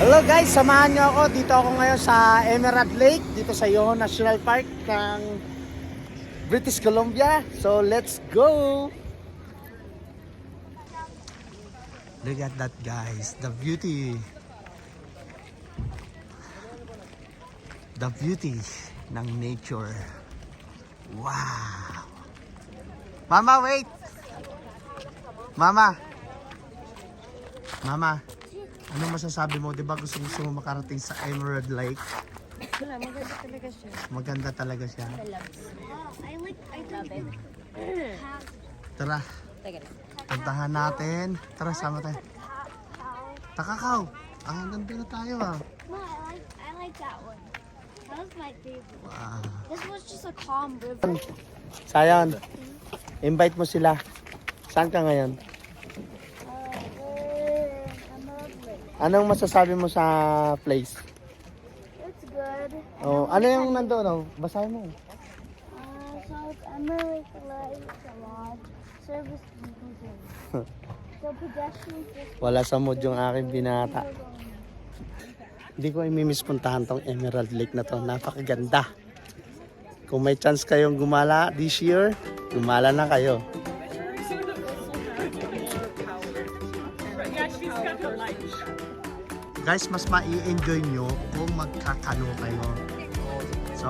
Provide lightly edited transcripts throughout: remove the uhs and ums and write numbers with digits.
Hello guys, samahan nyo ako. Dito ako ngayon sa Emerald Lake, dito sa Yoho National Park ng British Columbia. So let's go! Look at that guys, the beauty. The beauty ng nature. Wow! Mama, wait! Mama! Mama! Ano masasabi mo? Di ba gusto mo makarating sa Emerald Lake? Wala, maganda talaga siya. Maganda talaga siya. I love it. Tara, Teka lang. puntahan natin. Tara, sama tayo. Takakaw! Ang ganda na tayo ah. No, I like that one. That was my favorite. Wow. This was just a calm river. Sayan, invite mo sila. Saan ka ngayon? Emerald Lake. Anong masasabi mo sa place? It's good. Oh, ano yung nandoon? Oh? Basahin mo. So it's Emerald Lake Lodge. Service inclusive. So pedestrians just Wala sa mood yung aking binata. Hindi ko imimiss puntahan tong Emerald Lake na to. Napakaganda. Kung may chance kayong gumala this year, gumala na kayo. Guys, mas mai-enjoy nyo kung magkakano kayo. So,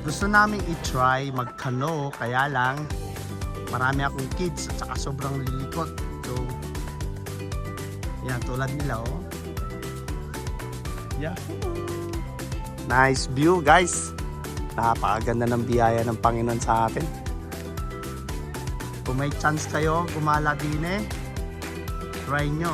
gusto namin i-try magkano, kaya lang marami akong kids at saka sobrang lilikot. So, yan, tulad nila oh. Yeah. Nice view guys. Napakaganda ng biyaya ng Panginoon sa atin. Kung may chance kayo gumala din try nyo.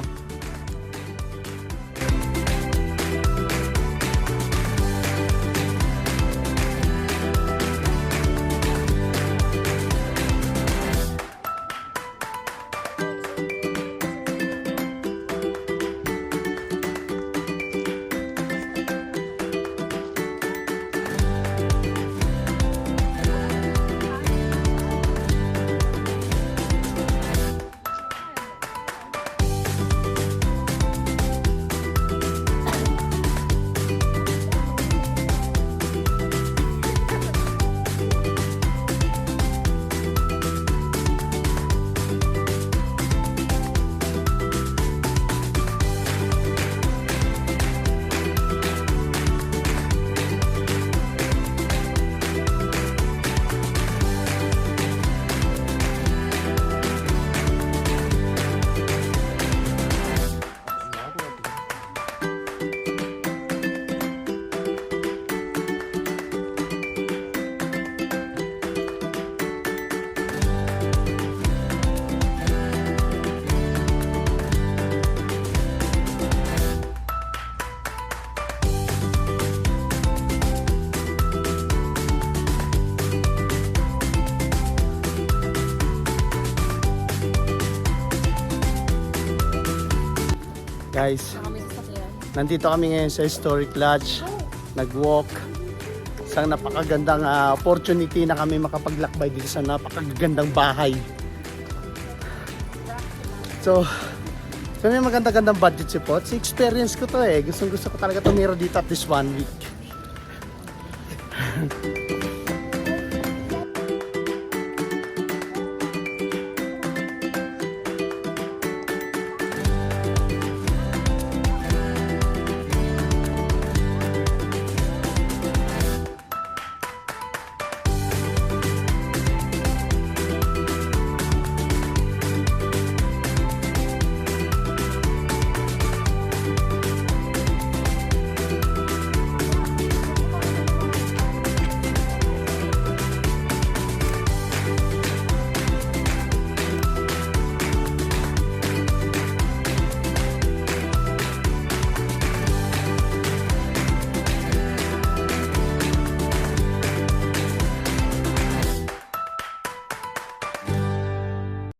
Guys, nandito kami ngayon sa Historic Lodge. Nag-walk. Isang napakagandang opportunity na kami makapaglakbay dito sa napakagandang bahay. So may maganda-gandang budget support. Si experience ko to eh. Gusto ko talaga tumira dito at least 1 week.